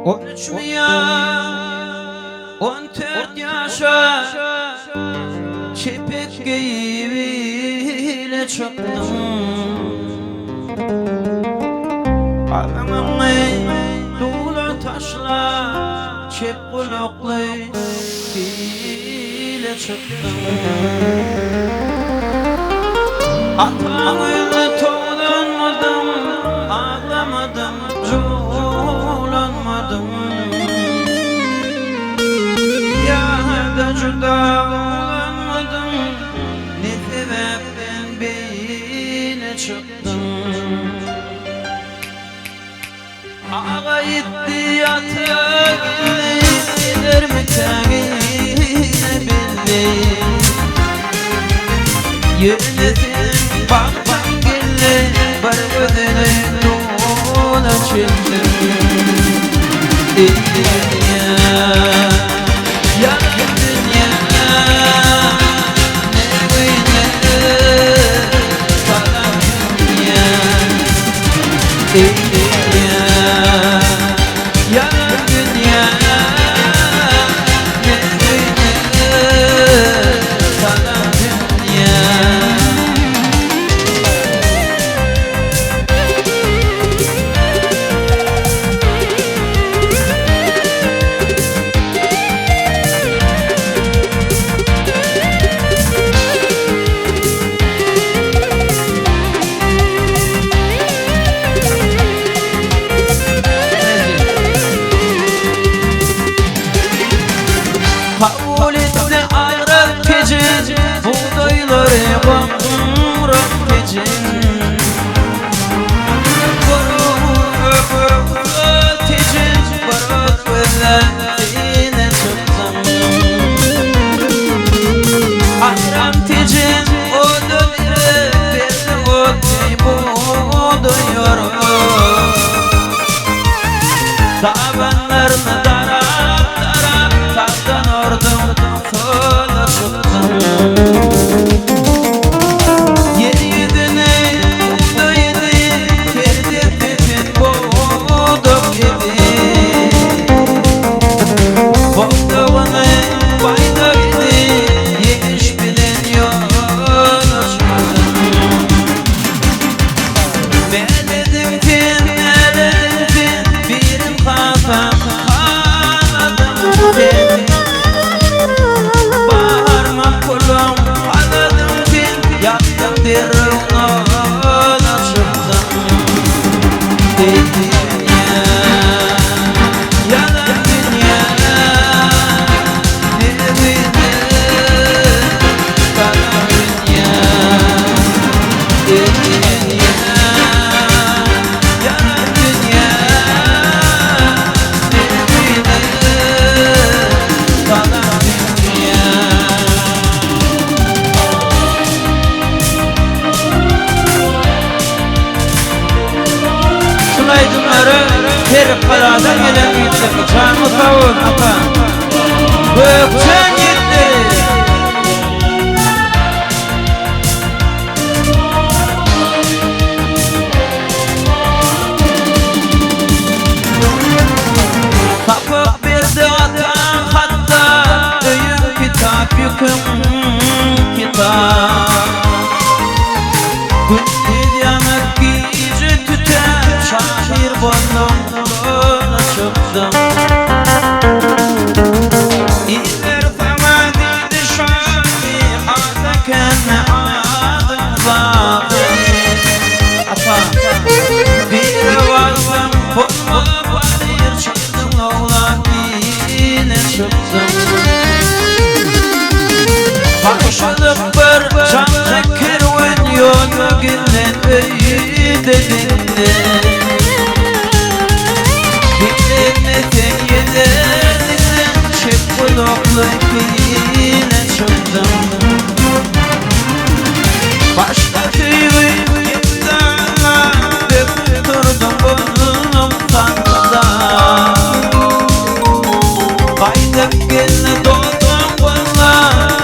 13 14 yaşa çepek giyiyle çıktım. Ağlamamı dolu taşla çep buluklu ile çıktım. Atamı toğlanmadım, ağlamadım, zulanmadım. Yâda cüda olamadım, ne sebepten beyine çıktım. Ağa gitti yatık, gider mi tegine bildi. Yönetim baktan gille, bar gözüne dola çıktım. Yalan dünya, ne güzel kalan dünya. Yalan dünya, ne güzel kalan dünya. Kabul etti ayrı gece, buğdayları bamrak gece. Kuruk ötece, barak velletine çıktım. Ayran tece, o dönüre, belli o tey buğdayları. Tabanlarını darap darap, tavdan ordum sola çıktım. Yeryüzüne buğda yedi, kerdi bütün buğdak yedi. Buğdağını bayda yedi, yemiş bilen yola çıktım. Ben dedim ki, birim kafam kanadım dedim. Bağırma kulum kanadım dedim. Yaptım bir yola çıktım. Dünya, yalan dünya, ne güzel kalan dünya. Yalan dünya, ne güzel kalan dünya. Sunaydınları her paradan gelen yüksek canı savun ata Gökçen gitti. Kapık verdi atan hatta, öyüm kitap yüküm kitap. Gündüz yamak gece tüten, şahir bollum yola çıktım. İller sana dedi şahir, adakenne adım zaten. Bir vardım bulma bayır, çıktım oğlan yine çıktım. Başladık bir canlı kervan, yolu günden öyde dinle. Dinlemesen yederdin, çek buluklu yine çıktım. Başta tüyü imdana, döküp durdum burnum kanında. Kaydık gene doldum bana,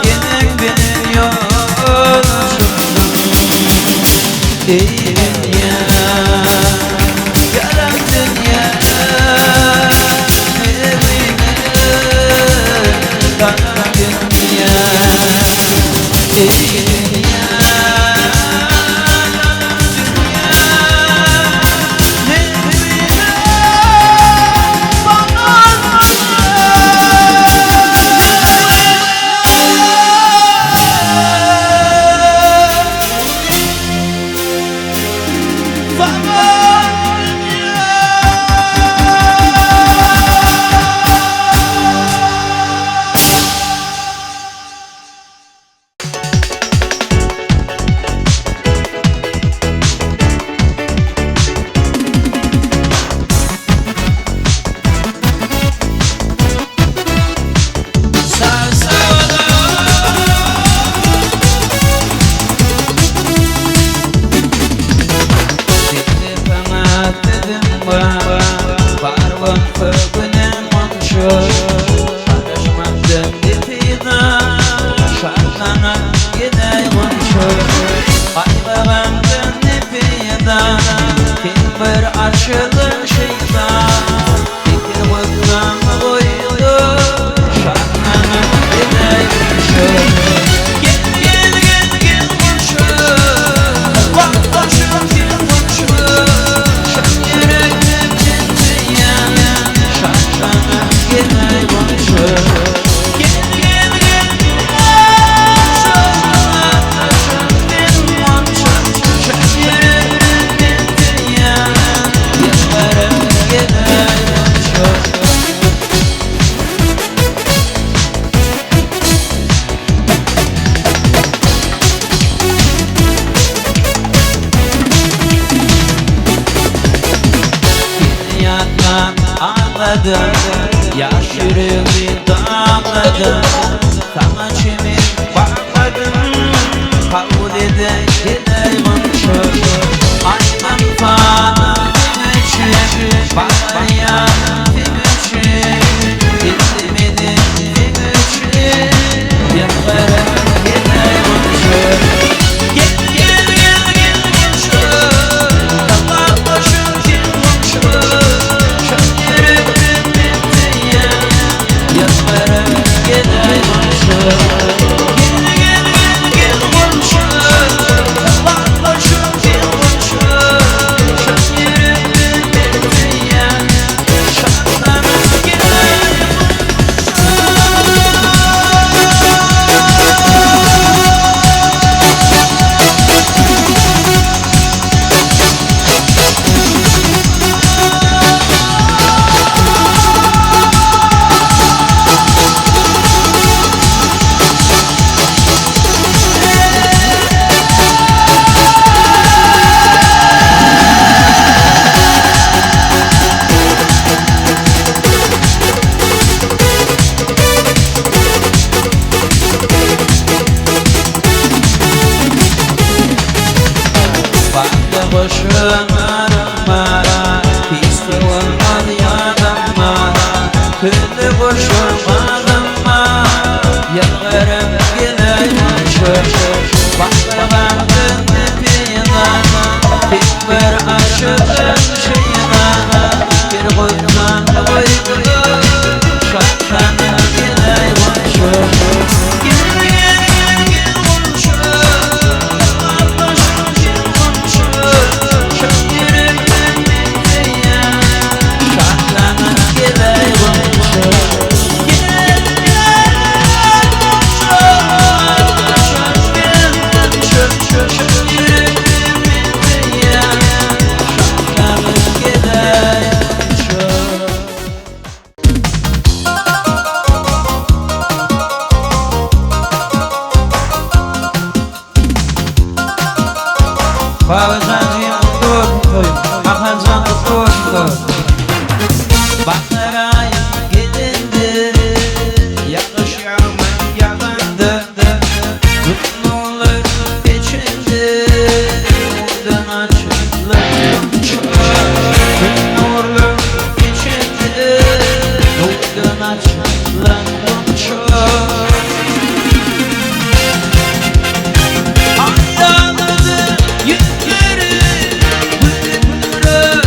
yine benim yola çıktım. Dünya, yalan dünya, açılır şeytan Fikir bıkkam koydu Şartlanıp gideymişim Gel gel gel gel konuşur Vaktaşım gel konuşur Şan yürekli ciddiye Şartlanıp gidey konuşur Gel gel gel konuşur Vaktaşım gel konuşur Şan yürekli ciddiye Yaşlarım gidey konuşur Yatman ağladım Yaş yüreğimi damladım Sana çimir bakmadım Kabul eden gidey konuşur Ayman fanım için Bana yanım için İzlemedim için Yanlarım gidey konuşur Gel gel gel gel konuşur Dallar başım gel konuşur Şan yüreklim bittiye Yanlarım gidey konuşur Gel gel gel gel konuşur Dallar başım gel konuşur Şan yüreklim bittiye Şanlarım gidey Bana boşun arama Pis olmaz yanıma Külü boşun arama Yanlarım gidey konuşur Bana baktın dipine Tek bir aşığın şeyine Bir koydan koydu Şartlanıp gidey konuşur Gel gel gel gel konuşur Dallar gel konuşur Şan yüreklim bittiye Şartlanıp gidey konuşur Gel gel konuşur Gel konuşur Şan yüreklim bittiye Şartlanıp gidey konuşur Bağızan yağmur Akazan kuşlar Bakırayım gidildi Yakış yağmur yağındı Mutlu olur geçildi Udun açılır Mutlu olur geçildi Udun açılır Ayağını yüzleri Bıkırı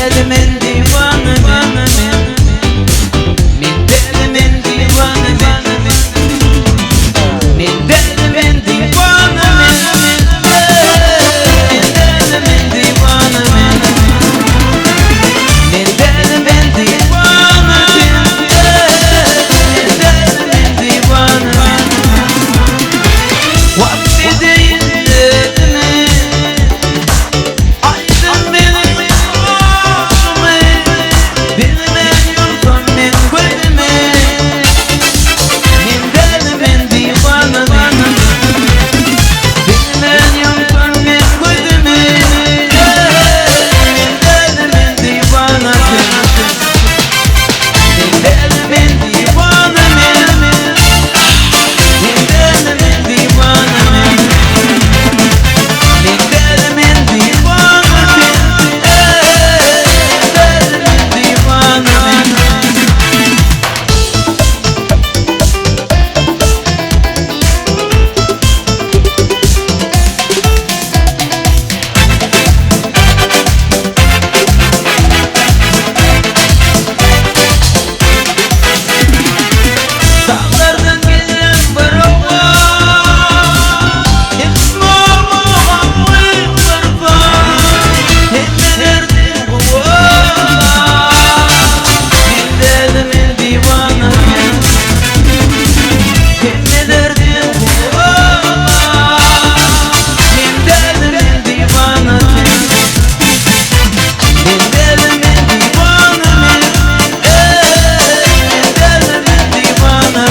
delimin divanı min delimin divanı min delimin divanı min delimin divanı min delimin divanı min delimin divanı vakti değil mi aydın benim yolcumu bilmeyen yoldan min gülümü min delimin divanı bilmeyen yoldan min gülümü min delimin divanı min delimin divanı min delimin divanı min delimin divanı dağlardan gelen bir ova ismi Muhammed Mırfa hemmelerdi ova min delimin divanı hemmelerdi ova min delimin divanı min delimin divanı min delimin divanı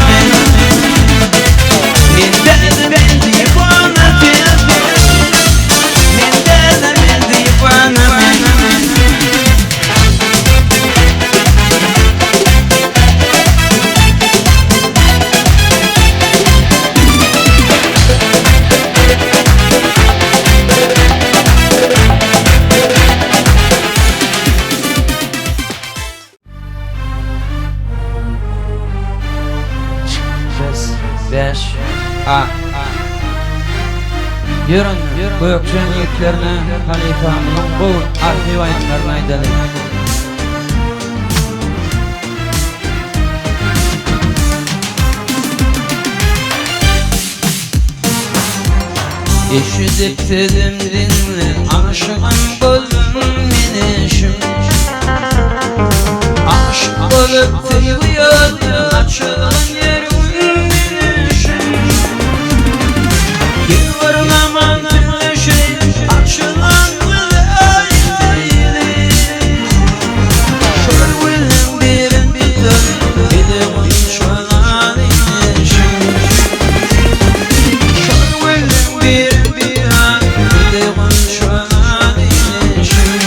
min delimin divanı min delimin divanı beş yürün gökçen yüklerine halifamın bu arxiv ayetlerini aydalı eşidip dedim dinle aşığın gözüm minişim aşık olup seviyordu açılan yerim minişim yılların aman tümlü şey açılan vilayetleri şöyle willim birim bilir bilimin şöyle inişim şöyle willim birim bilir bilimin şöyle inişim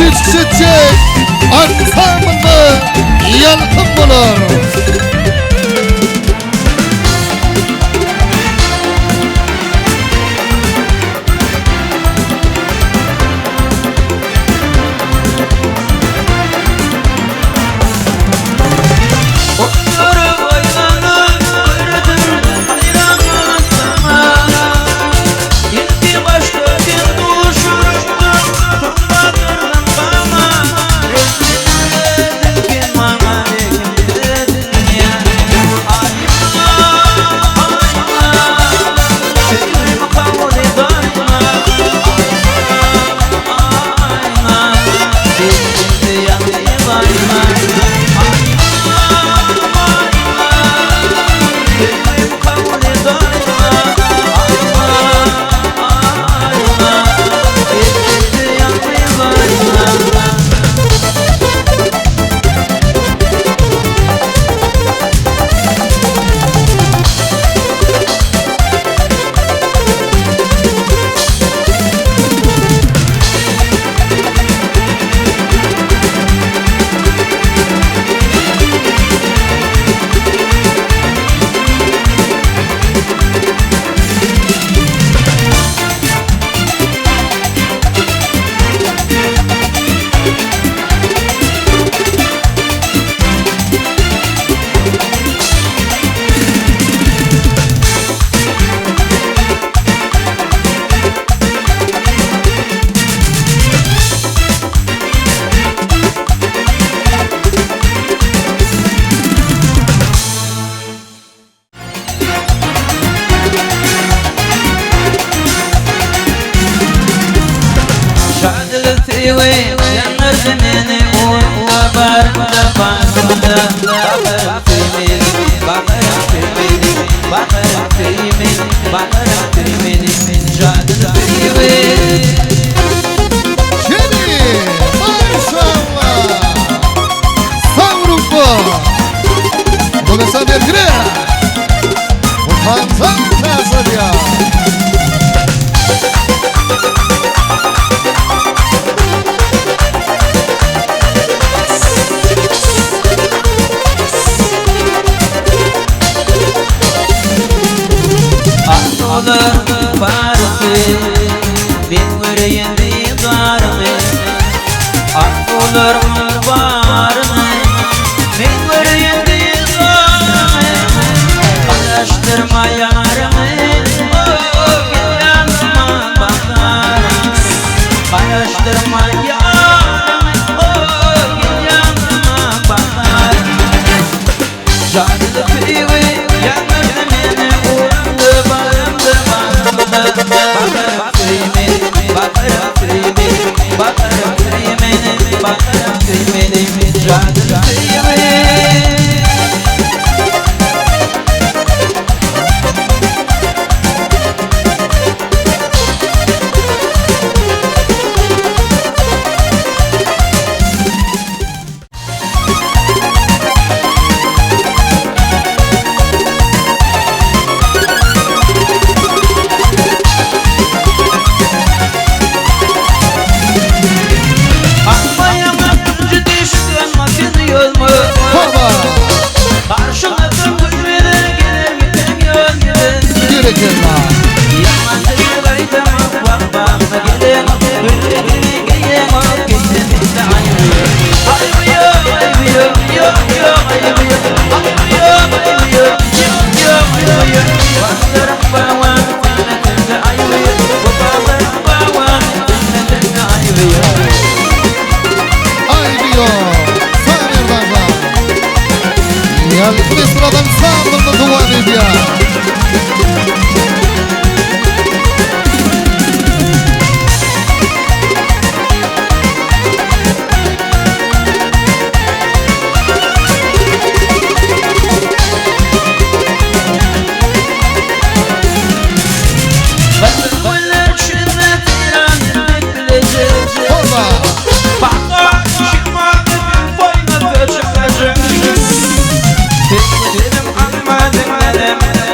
çiçek aksamında yalkın bulur.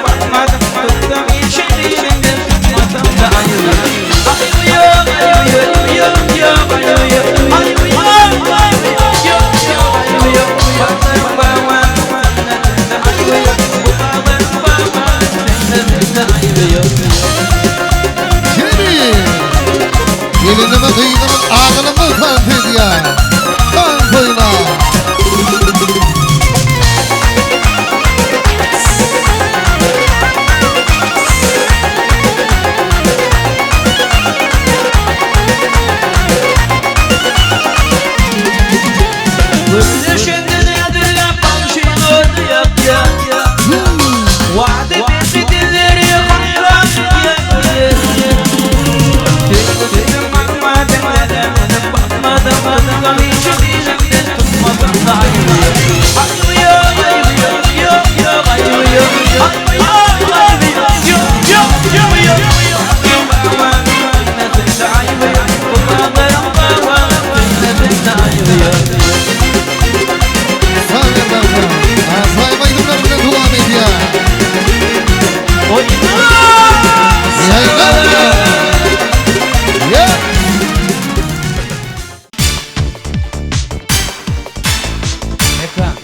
Bakmadım, bakmadım, Dalga hiç dilimden tutmadım da ayrılıyor. Ayrılıyor, ayrılıyor, yok yok ayrılıyor. Ayrılıyor, ayrılıyor, yok yok ayrılıyor. Nefes ayrılıyor, kulağım var, nefes ayrılıyor. Sağlardan Asay Baydurlarına dua medya. Yaylan ya. Ekran.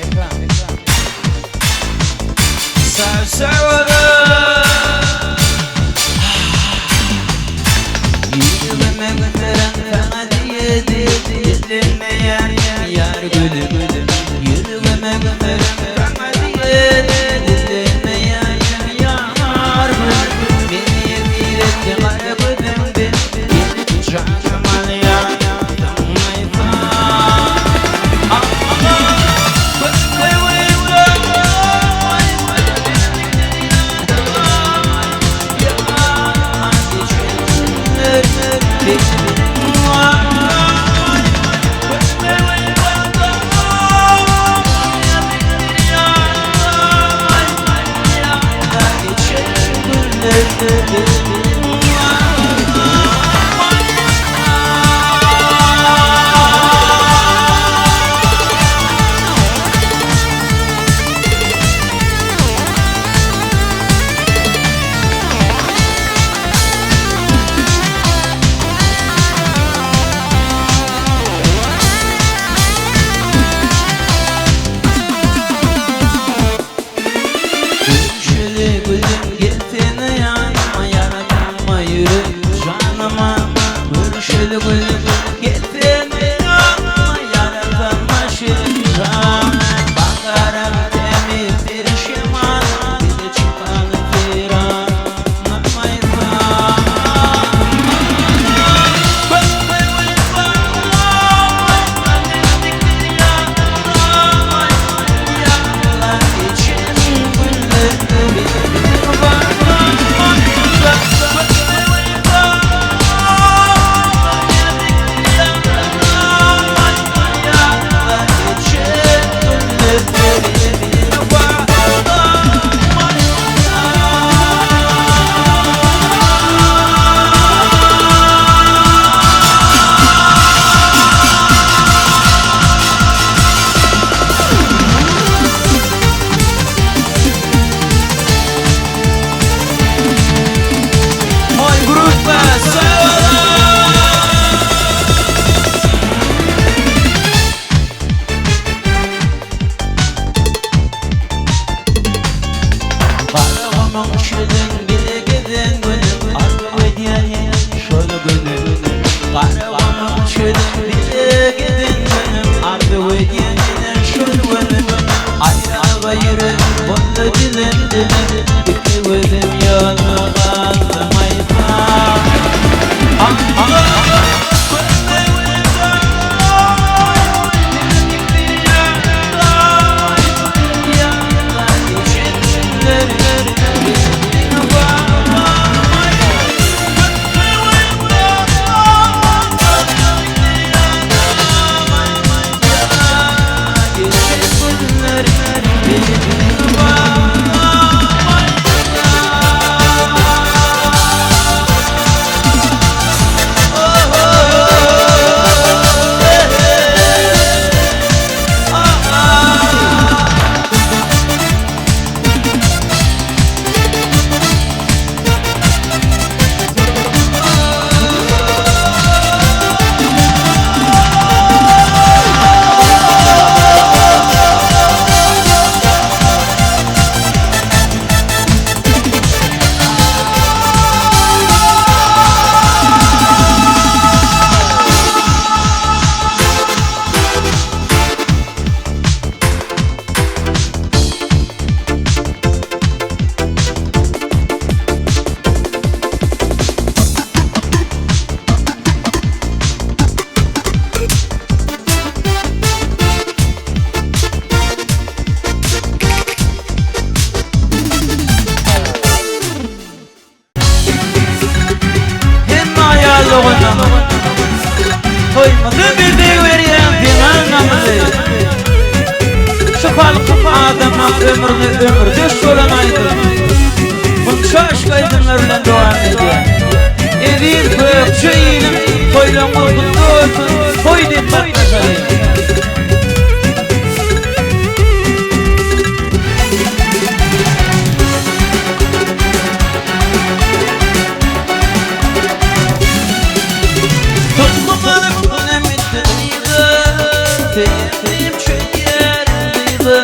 Sevdiğim şeker gibi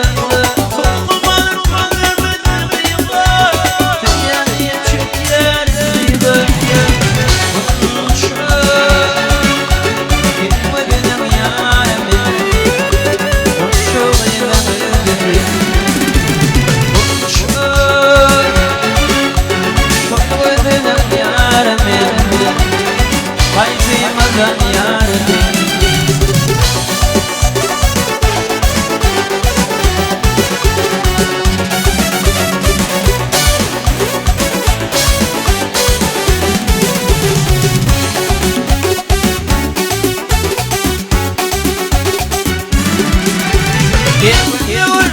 Kokmalar kalbim gibi Sevdiğim şeker gibi Konuşur Gitme benim yarimi Konuşur benim Konuşur Kokma benim yarimi Kaybımdan yarimi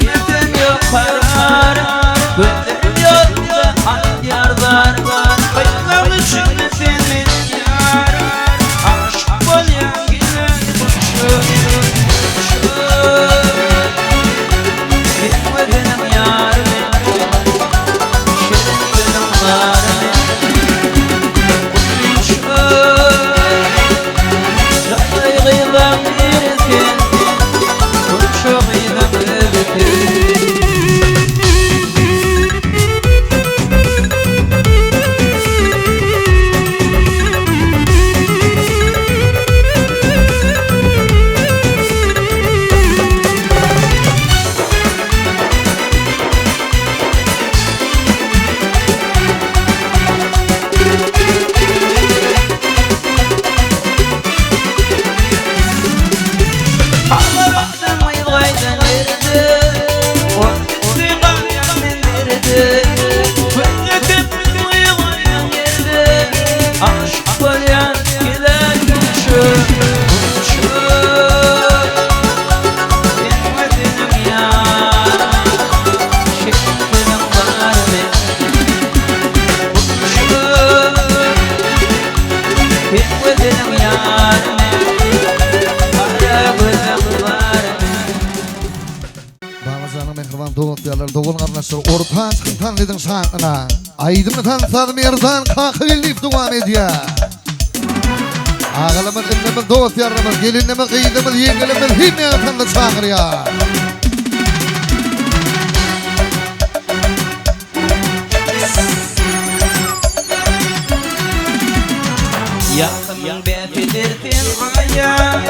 Gülüm yok parar Gülüm yolda at yarlar Baylamışım senin yar Aşk bol yangine kuşu Gitme benim yarım Şirin benim varım Kuşu Saygıyla verirken Kuşu Aşk bayan gider kuşu Gitme benim yarım Şirin benim varım Kuşu Gitme benim yarım Kara gözüm varım Bağlıcanın mehriban doğutlarlar, doğul kardeşler, ortağı çıkın tanıdın şankına. Aydımını tanıtladım yerden kalkı bilip devam ediyor. Ağılımız, innimiz, doğutlarımız, gelinimiz, kıydımız, yengelimiz, himmeyi tanıdı çağırıyor. Yakın betilirtin aya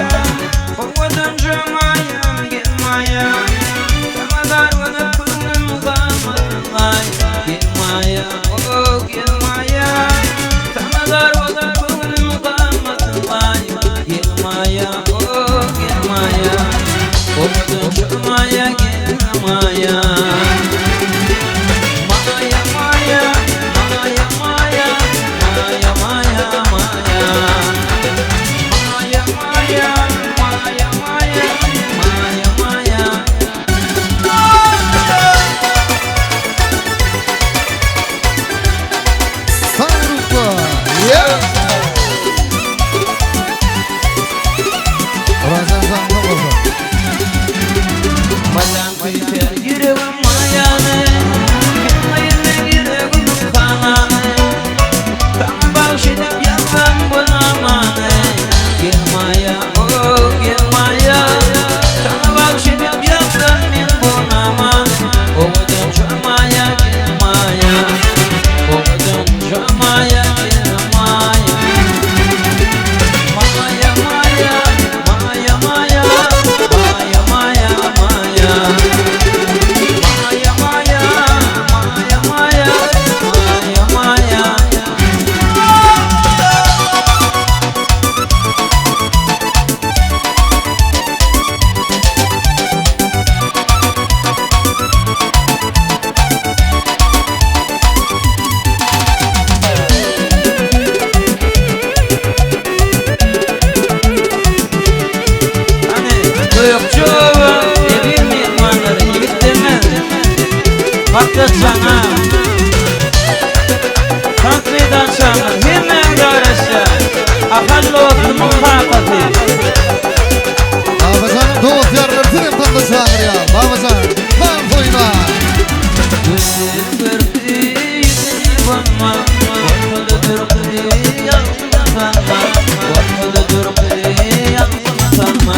Kovadın camayam gelmaya Kamadar bana kılım kalmadın Gelmaya, oh gelmaya Kamadar bana kılım kalmadın Gelmaya, oh gelmaya Kovadın camaya gelmaya Maya, maya, maya, maya Maya, maya, maya Maya, maya, maya, maya Maya, maya Sanrıklı, yeah! Orası sanrıklı olsun. Madan kuyter yüreğim mayanı Gitmeyin yüreğim kananı Tam bağışıdım yapmam bunamanı Gelmaya, oh gelmaya Tam bağışıdım yapmam min bunamanı Oğudun çormaya gelmaya Oğudun çormaya gelmaya Maya, maya, maya, maya Maya, maya, maya Maya, maya, maya, maya Maya, maya Kuyukçuğum, evim mihmanları yiğittimez Haklı sana Tanklidan sana hemen görüşe Akallı oldu muhakkati Bağlıcanın doğutlarlar, tüm tanıdı çağırıyor. Bağlıcan, tam koyma. Gözüm gördü yüzünü banma Ortalı durdu yanına sanma Ortalı durdu yanına sanma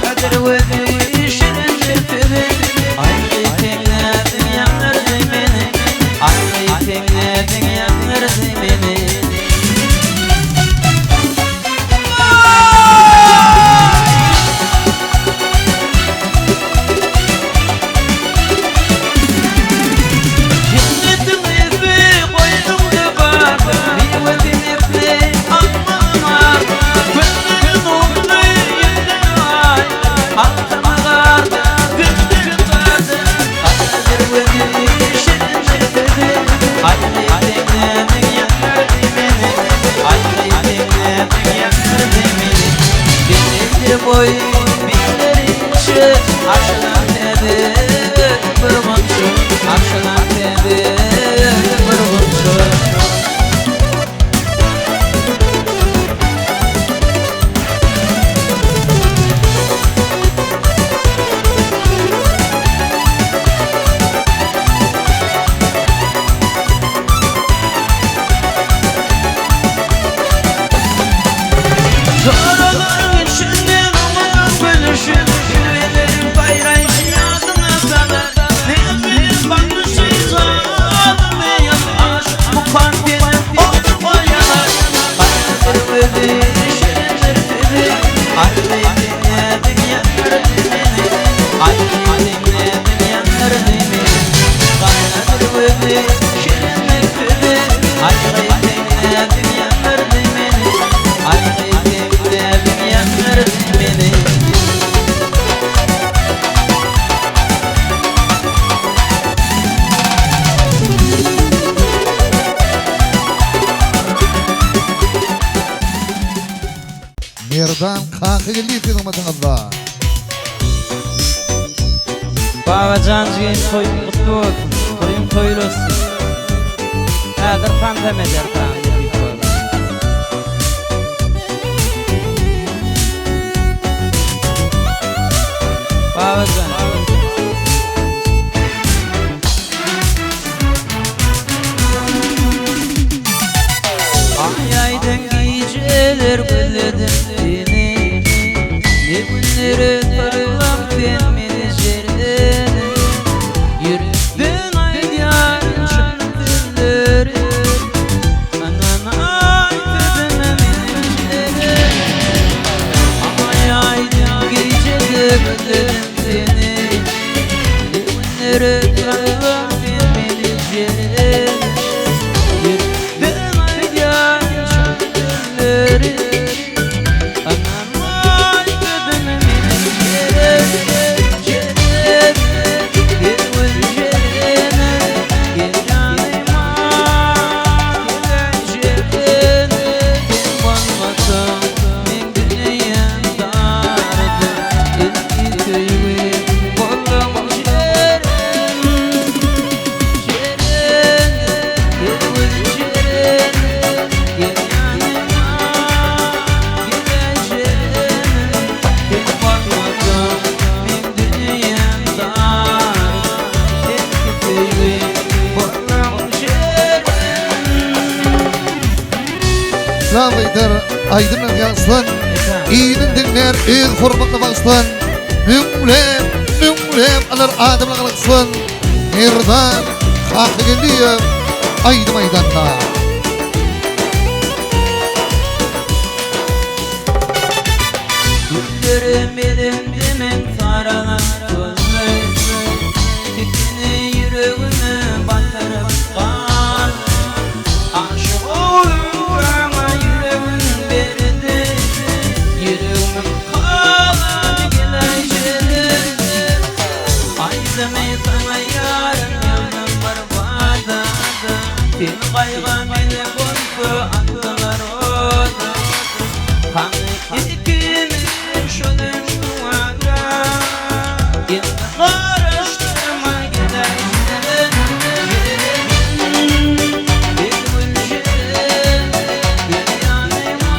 Kadir Altıma kardı, gündür vardı. Karadır beni, şirindir dedi. Haydi dinledin yanırdı beni. Haydi dinledin yanırdı beni. Denizli boyu binleri içi. Aşılan dedi bir komşu. Aşılan dedi bir komşu. Soruların içinden olmayan bölüşün. Külvelerin bayrayışı yazına kadar. Ne bileyim bakmışsın zalim ve yanlış. Bu kandilin oldu bayalar. Hayırdır dedi, şirindir dedi. Haydi dinledin yanırdı beni. Haydi dinledin yanırdı beni. Hayırdır dedi, şirindir dedi. Haydi dinledin yanırdı beni. Haydi dinledin yanırdı beni. Merdan kanka gelip yılmadın Allah. Babacan jigen toyun kutlu olsun. Toyun toylu olsun. Hadir pandem eder Babacan. Ay aydın geceler gülledim seni. Ne günleri tarılam ben menajerden. Yürüdün aydan şarkıları. Anan aydın menajerden. Ay aydın geceler gülledim seni. Ne günleri tarılam ben menajerden. Yürüdün aydan şarkıları. Lavaydır aydın yanslan. İyinin dinler, iyi hurmatla bağışlan. Mümrem alır adımla kalıksın. Merdan kanka gelip aydım aydanda. Güllerim elimden saralan gözler. Fikrini yüreğime batırıp kal. Aşık olurama yüreğim verdi. Yüreğim kala gelecek. Ayzeme sana yarın yanım var bada. Bir kaygı beni korku attılar oda. Kanı ikimiz şunun duada. Yine karıştırma gidersin. Bir gülşen bir yanıma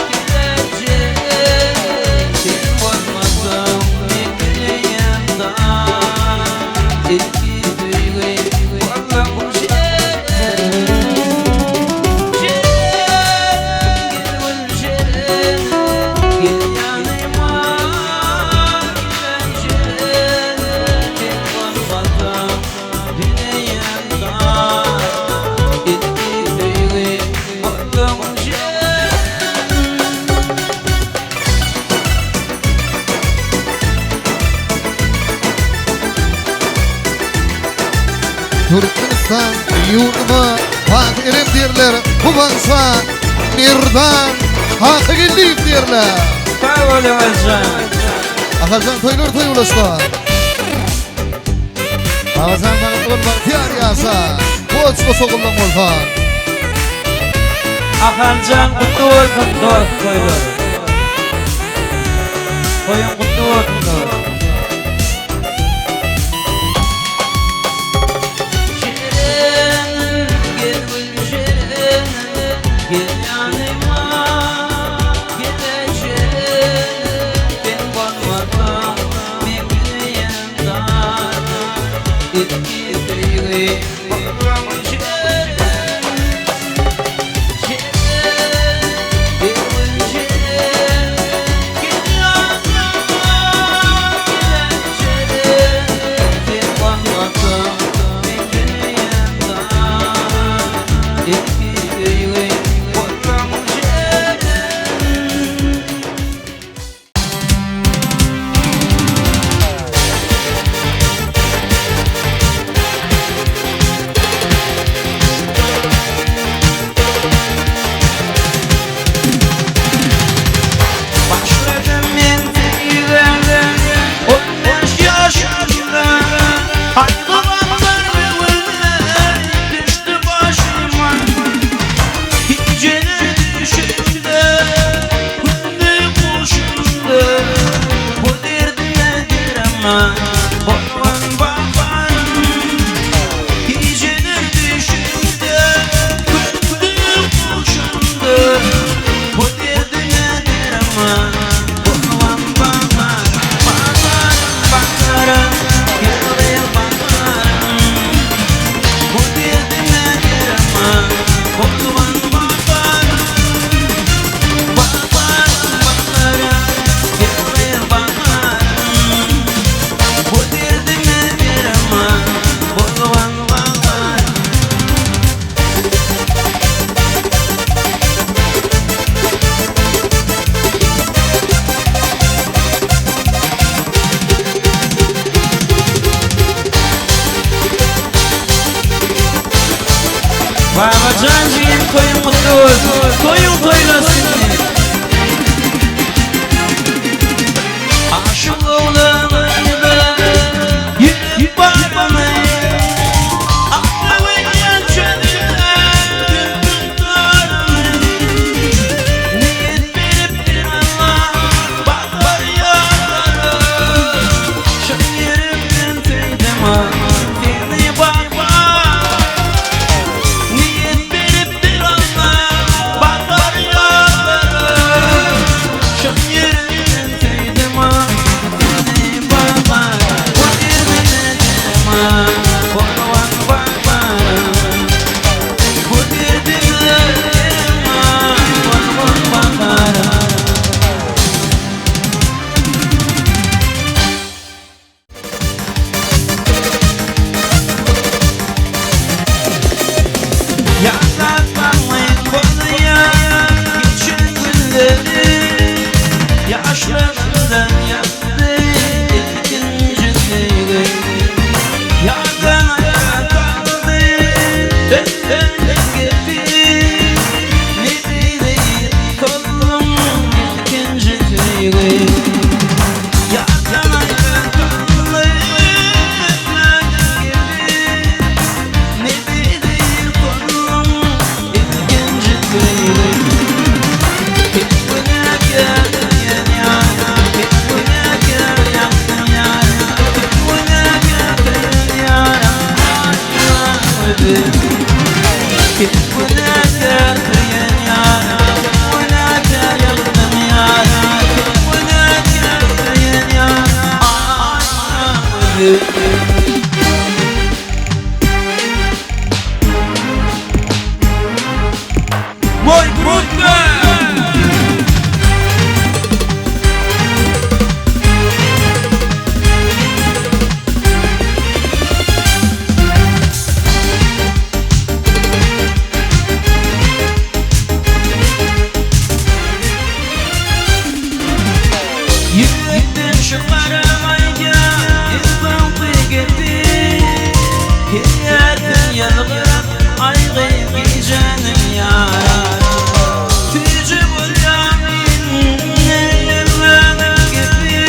gidecek. Sen olmasam bir güneyimden. İlki duygu valla bu şey. Türkmenistan yurdumu hak erem derler. Bu bansa Merdan kanka gelip derler. Sağ olun hocam. Hajan toylar toy ulaşma. Ağzan bana bahtiyar yasa. Koçma soğullan olsa. Akancan kutur kutur koyulur. Koyun kutur kutur. Şirin gel gül şirin gel yanıma gideceğim ben bakmadan memnuniyetler etkili bakmam şirin. Babacancığım koyun mutlu koyun koyulasın. Aşık oğlanıydı yürü babamı aklımın yançanına gündüzlerimi niyet verip bir Allah baklar yolları şan yerimden teydim seni bakma. Yaşlarından yaptı ikinci sevgi. Yardan ayağa kaldı benden gibi. Ne değil kolum ikinci sevgi. Yardan ayağa kaldı benden gibi. Ne değil kolum ikinci sevgi. Muy puta. Yürekten şıklarım ayga İzban tıgıdı Hiyatin yanıp Aygı gecenin yara Tücü bu yamin Neylemem gibi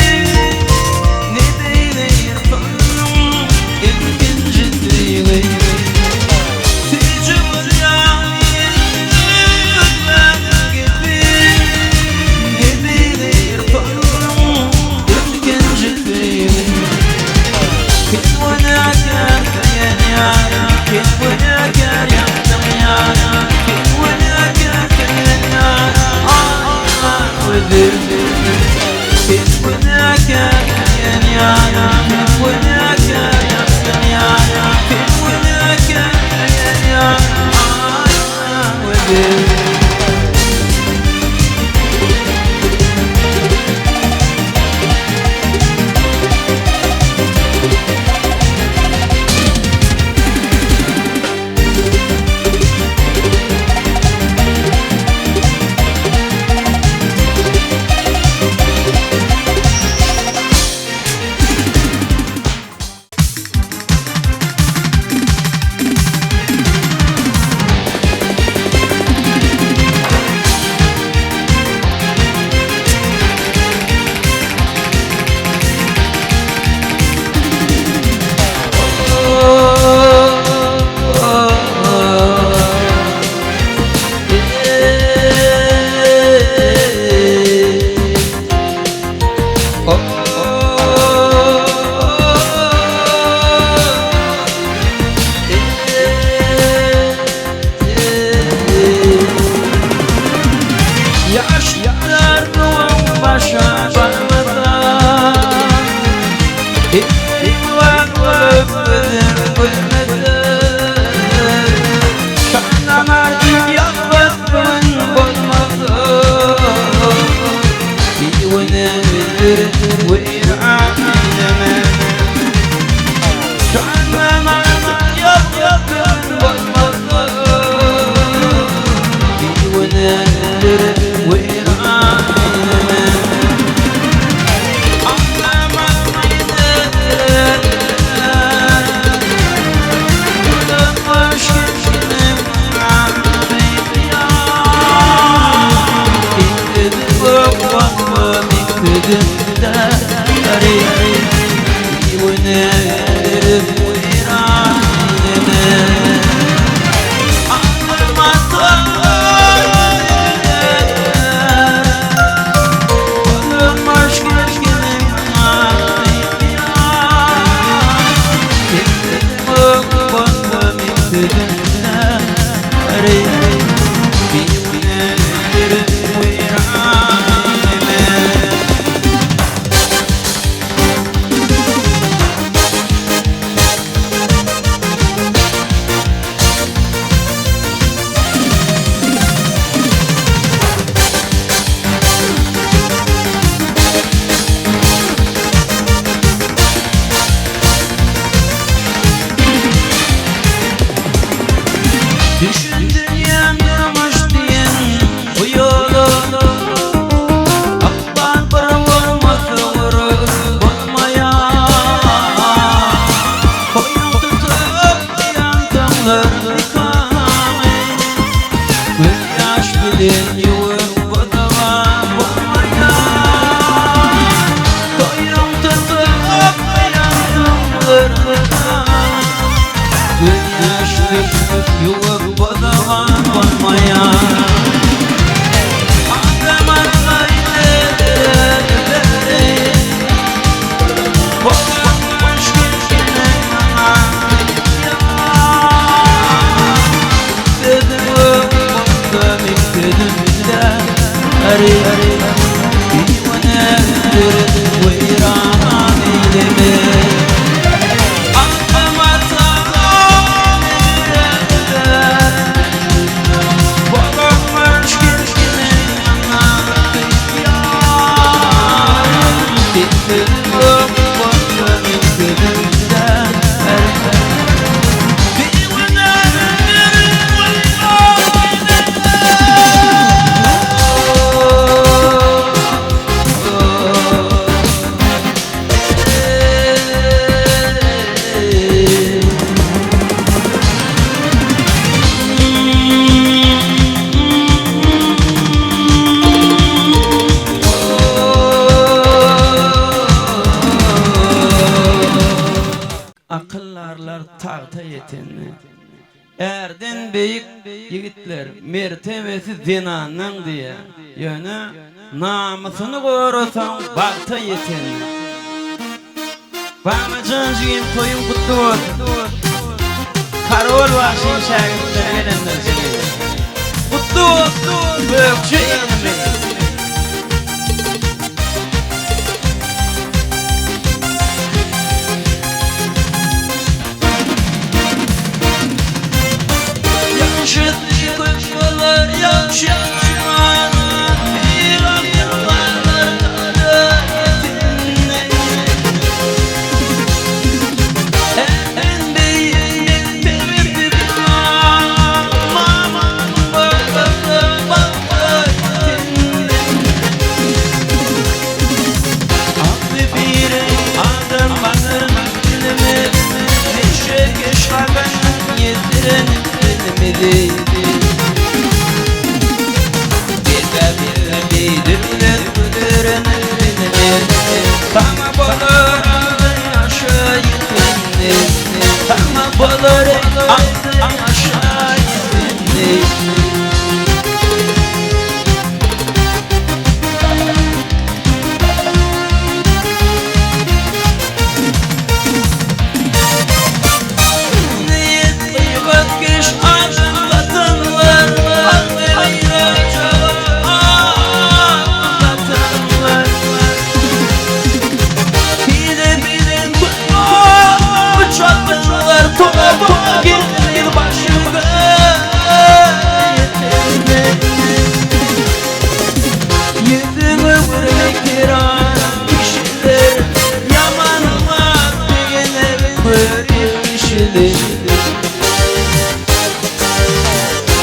Erden beyik yigitler mertebesi zinanın diye yönü namusunu korusan bakta yeten. Bamacın jigim toyun kutlu olsun. Karol başın şagirtler gelenler jigim. Kutlu olsun büyükçe yemin. yetmedi. Bildirler Tamam olur aşağı yetmedi. Tamam olur aşağı yetmedi.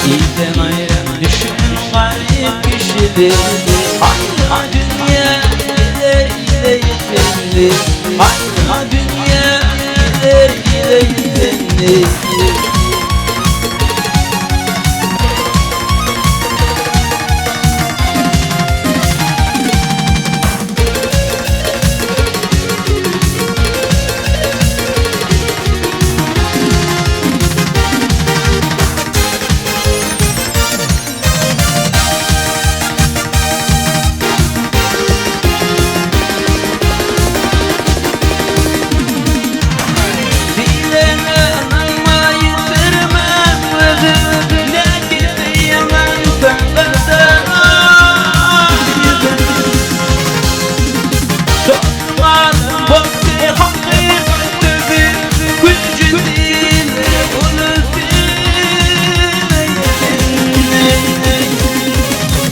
İyiden ayrı düşen garip kişidir. Aynı dünya gider ile yetenli. Aynı dünya gider ile yetenli.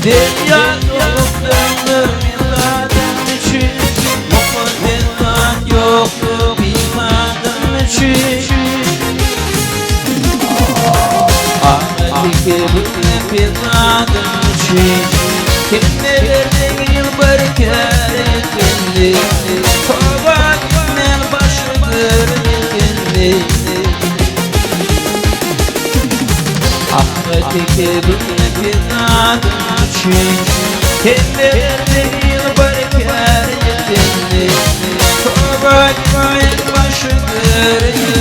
Dünya yoktur miladım için, muhabbet yoktur miladım için. Ahmet'teki bu miladım için, kimlerden yılbar kendi, kovak men başıdır kendi. Ahmet'teki bu miladım için, kimlerden yılbar kendi, kovak men başıdır.